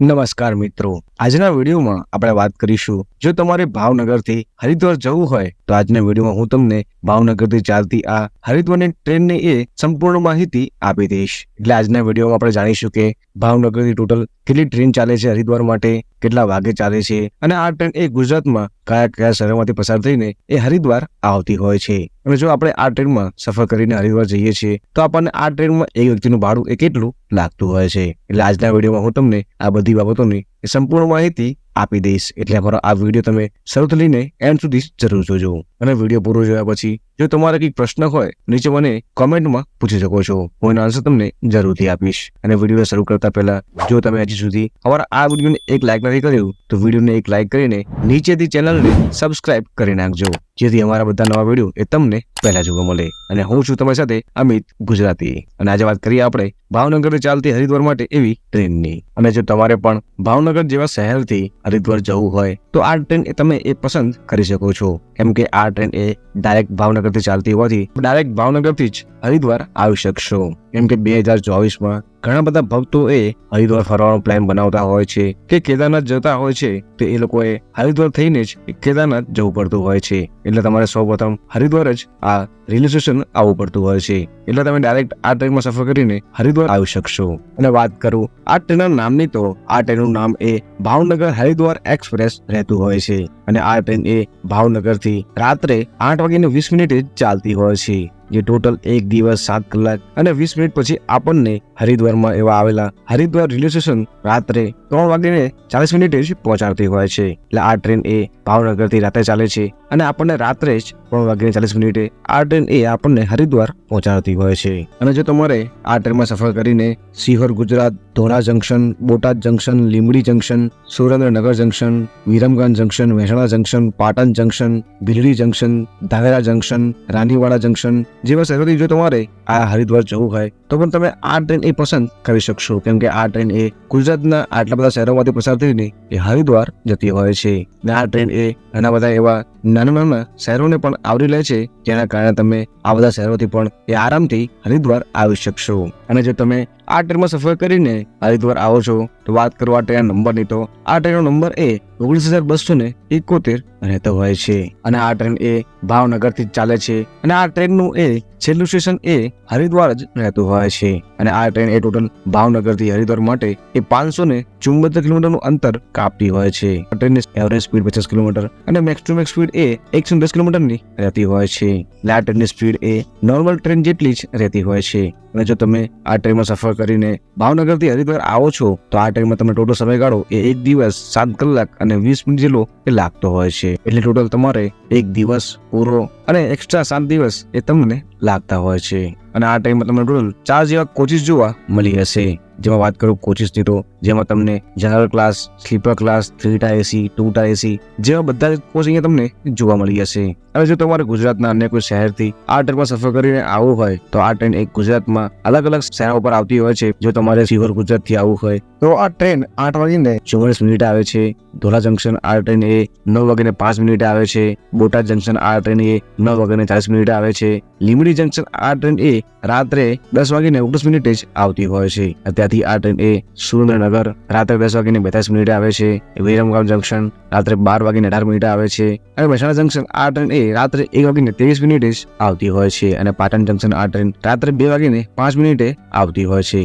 નમસ્કાર મિત્રો, આજના વિડીયોમાં આપણે વાત કરીશું જો તમારે ભાવનગરથી હરિદ્વાર જવું હોય તો આજના વિડીયોમાં હું તમને ભાવનગરથી ચાલતી આ હરિદ્વારની ટ્રેનની એ સંપૂર્ણ માહિતી આપી દઈશ. એટલે આજના વિડીયોમાં આપણે જાણીશું કે ભાવનગરથી ટોટલ કેટલી ટ્રેન ચાલે છે હરિદ્વાર માટે, કેટલા વાગે ચાલે છે અને આ ટ્રેન એ ગુજરાતમાં કયા કયા શહેરોમાંથી પસાર થઈને એ હરિદ્વાર આવતી હોય છે. અને જો આપણે આ ટ્રેનમાં સફર કરીને હરિદ્વાર જઈએ છીએ તો આપણને આ ટ્રેનમાં એક વ્યક્તિનું ભાડું એ કેટલું લાગતું હોય છે. એટલે આજના વિડીયોમાં હું તમને આ બધી બાબતોની સંપૂર્ણ માહિતી આપી દઈશ. એટલે અમારો આ વિડીયો તમે શરૂથી લઈને એન્ડ સુધી જરૂર જોજો. અને વિડીયો પૂરો જોયા પછી જો તમારે કંઈક પ્રશ્ન હોય નીચે મને કોમેન્ટમાં પૂછી શકો છો, હું એનો આન્સર તમને જરૂરથી આપીશ. અને વિડીયો શરૂ કરતા પહેલા જો તમે હજી સુધી અમારા આ વિડીયોને એક લાઈક નથી કર્યું તો વિડીયોને એક લાઈક કરીને નીચેથી ચેનલને સબસ્ક્રાઇબ કરી નાખજો, જેથી અમારા બધા નવા વિડીયો એ તમને પહેલા જોવા મળે. અને હું છું તમારી સાથે અમિત ગુજરાતી. અને આજે વાત કરીએ આપણે ભાવનગરથી ચાલતી હરિદ્વાર માટે એવી ટ્રેનની. અને જો તમારે પણ ભાવનગર જેવા શહેરથી હરિદ્વાર જવું હોય તો આ ટ્રેન તમે પસંદ કરી શકો છો, કેમ કે આ ટ્રેન એ ડાયરેક્ટ ભાવનગરથી ચાલતી હોવાથી ડાયરેક્ટ ભાવનગરથી જ હરિદ્વાર આવી શકશો. કેમ કે 2024માં ઘણા બધા ભક્તો એ હરિદ્વાર ફરવાનો પ્લાન બનાવતા હોય છે કે કેદારનાથ જતા હોય છે તો એ લોકોએ હરિદ્વાર થઈને જ કેદારનાથ જવું પડતું હોય છે. એટલે તમારે સૌપ્રથમ હરિદ્વાર જ આ રેલવે સ્ટેશન આવવું પડતું હોય છે. એટલે તમે ડાયરેક્ટ આ ટ્રેનમાં સફર કરીને હરિદ્વાર આવી શકશો. અને વાત કરું આ ટ્રેનના નામની તો આ ટ્રેનનું નામ એ ભાવનગર હરિદ્વાર એક્સપ્રેસ રહેતું હોય છે. અને આ ટ્રેન એ ભાવનગરથી રાત્રે 8:20 ચાલતી હોય છે, જે ટોટલ 1 દિવસ 7 કલાક અને 20 મિનિટ પછી આપણને હરિદ્વારમાં એવા આવેલા હરિદ્વાર રેલવે સ્ટેશન રાત્રે 3:40 જ પહોંચાડતી હોય છે. એટલે આ ટ્રેન એ ભાવનગરથી રાત્રે ચાલે છે અને આપણને રાત્રે જ 3:40 આ ટ્રેન એ આપણને હરિદ્વાર પહોંચાડતી હોય છે. અને જો તમારે આ ટ્રેનમાં સફર કરીને Sihor Gujarat, Dhora junction, Botad junction, Limbdi junction, Surendranagar junction, Viramgam junction, Mehsana junction, Patan junction, Bhildi junction, Dhanera junction, Raniwada junction જેવા શહેરોથી જો તમારે આ હરિદ્વાર જવું હોય તો પણ તમે આ ટ્રેન એ પસંદ કરી શકશો, કેમ કે આ ટ્રેન એ ગુજરાતના આટલા બધા શહેરોમાંથી પસાર થઈને એ હરિદ્વાર જતી હોય છે. અને આ ટ્રેન એ ઘણા બધા એવા નાના નાના શહેરોને પણ આવરી લે છે, જેના કારણે તમે આ બધા શહેરોથી પણ એ આરામથી હરિદ્વાર આવી શકશો. અને જો તમે આ ટ્રેનમાં સફર કરીને હરિદ્વાર આવો છો તો વાત કરો આ ટ્રેન નંબરની, તો આ ટ્રેનનો નંબર એ 19,271 રહેતો હોય છે. અને આ ટ્રેન એ ભાવનગરથી જ ચાલે છે અને આ ટ્રેનનું એ છેલ્લું સ્ટેશન એ હરિદ્વાર જ રહેતું હોય છે. અને આ ટ્રેન એ ટોટલ ભાવનગરથી હરિદ્વાર માટે એ 574 કિલોમીટરનું અંતર કાપતી હોય છે. ટ્રેનની એવરેજ સ્પીડ 50 કિલોમીટર અને મેક્સ ટુ મેક્સ સ્પીડ એ 110 કિલોમીટરની રહેતી હોય છે. એટલે આ ટ્રેનની સ્પીડ એ નોર્મલ ટ્રેન જેટલી જ રહેતી હોય છે. અને જો તમે આ ટ્રેનમાં સફર કરીને ભાવનગરથી હરિદ્વાર આવો છો તો આ ટ્રેનમાં તમને ટોટલ સમયગાળો એ 1 દિવસ 7 કલાક અને 20 મિનિટ જેટલો એ લાગતો હોય છે. એટલે ટોટલ તમારે 1 દિવસ પૂરો અને એક્સ્ટ્રા 7 દિવસ એ તમને લાગતા હોય છે. અને આ ટ્રેનમાં તમને ટોટલ 4 જેવા કોચિસ જોવા મળી હશે. જેમાં વાત કરું કોચિસની તો જેમાં તમને general class, sleeper class, 3 tier AC, 2 tier AC જેવા બધા કોચ અહીંયા તમને જોવા મળી હશે. અને જો તમારે ગુજરાતના અન્ય કોઈ શહેરથી આ ટ્રેનમાં સફર કરીને આવવું હોય તો આ ટ્રેન એક ગુજરાતમાં અલગ અલગ શહેરો પર આવતી હોય છે. જો તમારે સિહોર ગુજરાતથી આવવું હોય તો આ ટ્રેન 8:44 આવે છે. ધોરા જંકશન આ ટ્રેન એ 9:05 આવે છે. બોટાદ જંકશન આ ટ્રેન એ 9:40 આવે છે. લીંબડી જંકશન આ ટ્રેન એ રાત્રે 10:29 જ આવતી હોય છે. ત્યાંથી આ ટ્રેન એ સુરેન્દ્રનગર રાત્રે 10:42 આવે છે. વિરમગામ જંકશન રાત્રે 12:18 આવે છે. અને મહેસાણા જંકશન આ ટ્રેન એ રાત્રે 1:23 જ આવતી હોય છે. અને પાટણ જંકશન આ ટ્રેન રાત્રે 2:05 આવતી હોય છે.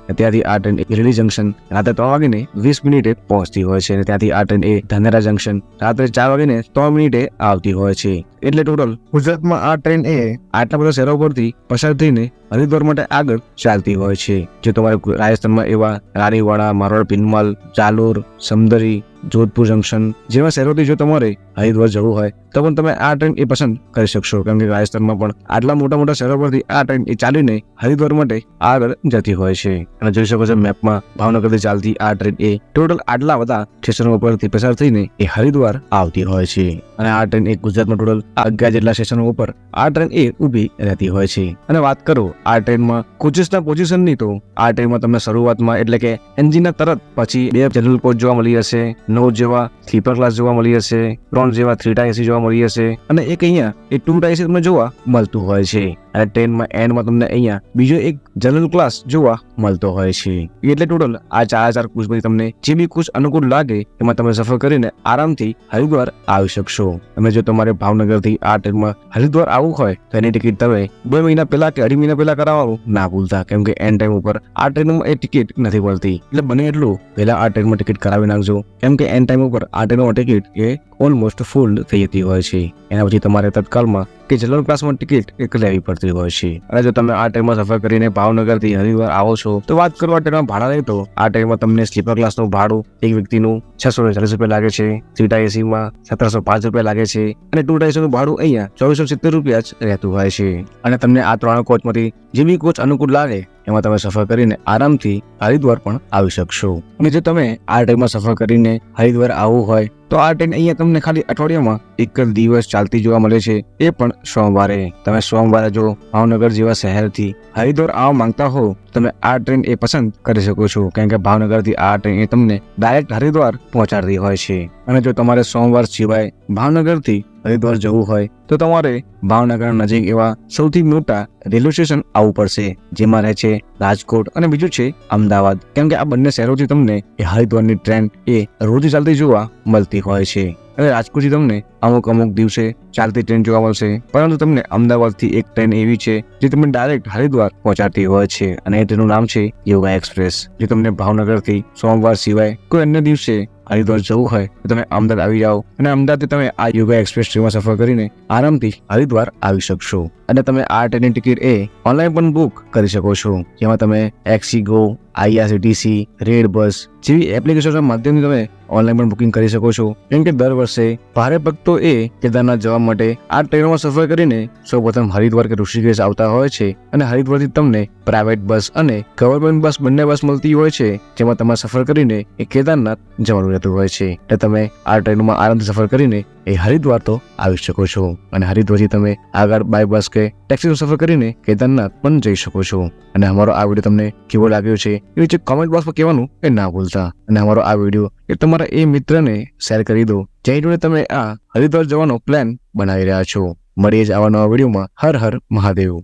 ત્યાંથી આ ટ્રેન ભીલડી જંકશન રાત્રે 3:20 પહોંચતી હોય છે. અને ત્યાંથી આ ટ્રેન એ ધાનેરા જંકશન રાત્રે 4:03 આવતી હોય છે. એટલે ટોટલ ગુજરાતમાં આ ટ્રેન એ આટલા બધા શહેરો પરથી પસાર થઈને હરિદ્વાર માટે આગળ ચાલતી હોય છે. જો તમારે રાજસ્થાનમાં એવા રાનીવાડા, મારવાડ, પિનમલ, જાલોર, સમદરી, જોધપુર જંકશન જેવા શહેરોથી જો તમારે હરિદ્વાર જવું હોય તો પણ તમે આ ટ્રેન એ પસંદ કરી શકશો, કેમ કે રાજસ્થાનમાં પણ આટલા મોટા મોટા શહેરો પરથી આ ટ્રેન એ ચાલીને હરિદ્વાર માટે આગળ જતી હોય છે. અને જોઈ શકો છો મેપમાં ભાવનગરથી ચાલતી આ ટ્રેન એ ટોટલ આટલા બધા સ્ટેશનો પરથી પસાર થઈને એ હરિદ્વાર આવતી હોય છે. અને આ ટ્રેન એ ગુજરાતમાં ટોટલ 11 જેટલા સ્ટેશનો ઉપર આ ટ્રેન એ ઊભી રહેતી હોય છે. અને વાત કરો આ ટ્રેનમાં કોચિસના પોઝિશનની તો આ ટ્રેનમાં તમને શરૂઆતમાં એટલે કે એન્જિનના તરત પછી 2 જનરલ કોચ જોવા મળી હશે, 9 જેવા સ્લીપર ક્લાસ જોવા મળી હશે, 3 3 જેવા 3 AC જોવા મળી જશે અને એક અહીંયા એ 2 AC તમને જોવા મળતું હોય છે અને ટ્રેનમાં એન્ડમાં તમને અહીંયા બીજો એક જનરલ ક્લાસ જોવા મળતો હોય છે. એટલે ટોટલ આ 4 કોચ પછી તમને જે બી કોચ અનુકૂળ લાગે એમાં તમે સફર કરીને આરામથી હરિદ્વાર આવી શકશો. અને જો તમારે ભાવનગરથી આ ટ્રેનમાં હરિદ્વાર આવવું હોય તો એની ટિકિટ તમે 2 મહિના પહેલા કે 2.5 મહિના પહેલા કરાવવાનું ના ભૂલતા, કેમ કે એન્ડ ટાઈમ ઉપર આ ટ્રેનમાં એ ટિકિટ નથી મળતી. એટલે બને એટલું પહેલા આ ટ્રેનમાં ટિકિટ કરાવી નાખજો, કેમ કે એન્ડ ટાઈમ ઉપર આ ટ્રેનમાં ટિકિટ એ ઓલમોસ્ટ ફૂલ થઈ જતી હોય છે. એના પછી તમારે તત્કાલમાં કે જનરલ ક્લાસમાં ટિકિટ એક લેવી પડતી હોય છે. અને જો તમે આ ટ્રેનમાં સફર કરીને ભાવનગરથી હરિદ્વાર આવો છો તો વાત કરો આ ટ્રેનમાં ભાડા લઈ તો આ ટ્રેનમાં તમને સ્લીપર ક્લાસનું ભાડું એક વ્યક્તિનું 640 રૂપિયા લાગે છે, 3 ACમાં 1705 રૂપિયા લાગે છે અને 2 ACનું ભાડું અહીંયા 2470 રૂપિયા જ રહેતું હોય છે. અને તમને આ 3 કોચમાંથી જે બી કોચ અનુકૂળ લાગે એમાં તમે સફર કરીને આરામથી હરિદ્વાર પણ આવી શકશો. અને જો તમે આ ટ્રેનમાં સફર કરીને હરિદ્વાર આવવું હોય તો આ ટ્રેન અહીંયા તમને ખાલી અઠવાડિયામાં એક જ દિવસ ચાલતી જોવા મળે છે, એ પણ સોમવારે. તમે સોમવારે જો ભાવનગર જેવા શહેરથી હરિદ્વાર આવવા માંગતા હો તમે આ ટ્રેન એ પસંદ કરી શકો છો, કારણ કે ભાવનગરથી આ ટ્રેન એ તમને ડાયરેક્ટ હરિદ્વાર પહોંચાડતી હોય છે. અને જો તમારે સોમવાર સિવાય ભાવનગરથી હરિદ્વાર જવું હોય તો તમારે ભાવનગર નજીક એવા સૌથી મોટા રેલવે સ્ટેશન આવવું પડશે, જેમાં રહે છે રાજકોટ અને બીજું છે અમદાવાદ, કેમ કે આ બંને શહેરોથી તમને એ હરિદ્વારની ટ્રેન એ રોજ ચાલતી જોવા મળતી હોય છે. અને રાજકોટથી તમને અમુક દિવસે ચાલતી ટ્રેન જોવા મળશે, પરંતુ તમને અમદાવાદથી એક ટ્રેન એવી છે જે તમને ડાયરેક્ટ હરિદ્વાર પહોંચાડતી હોય છે અને એ ટ્રેનનું નામ છે યોગા એક્સપ્રેસ. જે તમને ભાવનગરથી સોમવાર સિવાય કોઈ અન્ય દિવસે હરિદ્વાર જવું હોય તો તમે અમદાવાદ આવી જાઓ અને અમદાવાદથી તમે આ યોગા એક્સપ્રેસ ટ્રેનમાં સફર કરીને આરામથી હરિદ્વાર આવી શકશો. અને તમે આ ટ્રેનની ટિકિટ એ ઓનલાઈન પણ બુક કરી શકો છો, જેમાં તમે એક્સીગો, IRCTC, રેડ બસ જેવી એપ્લિકેશનના માધ્યમથી તમે ઓનલાઈન પણ બુકિંગ કરી શકો છો. કેમ કે દર વર્ષે ભારે ભક્તો એ કેદારનાથ જવા માટે આ ટ્રેનોમાં સફર કરીને સૌપ્રથમ હરિદ્વાર કે ઋષિકેશ આવતા હોય છે અને હરિદ્વારથી તમને પ્રાઇવેટ બસ અને ગવર્મેન્ટ બસ બંને બસ મળતી હોય છે, જેમાં તમારે સફર કરીને એ કેદારનાથ જવાનું રહેતું હોય છે. એટલે તમે આ ટ્રેનમાં આરામથી સફર કરીને એ હરિદ્વાર તો આવી શકો છો અને હરિદ્વારથી તમે આગળ બાય બસ કે ટેક્સીનો સફર કરીને કેદારનાથ પણ જઈ શકો છો. અને અમારો આ વિડીયો તમને કેવો લાગ્યો છે એ નીચે કોમેન્ટ બોક્સમાં કહેવાનું એ ના ભૂલતા. અને અમારો આ વિડીયો એ તમારા એ મિત્રને શેર કરી દો જેની જોડે તમે આ હરિદ્વાર જવાનો પ્લાન બનાવી રહ્યા છો. મળીએ જ આવા નવા વિડીયોમાં. હર હર મહાદેવ.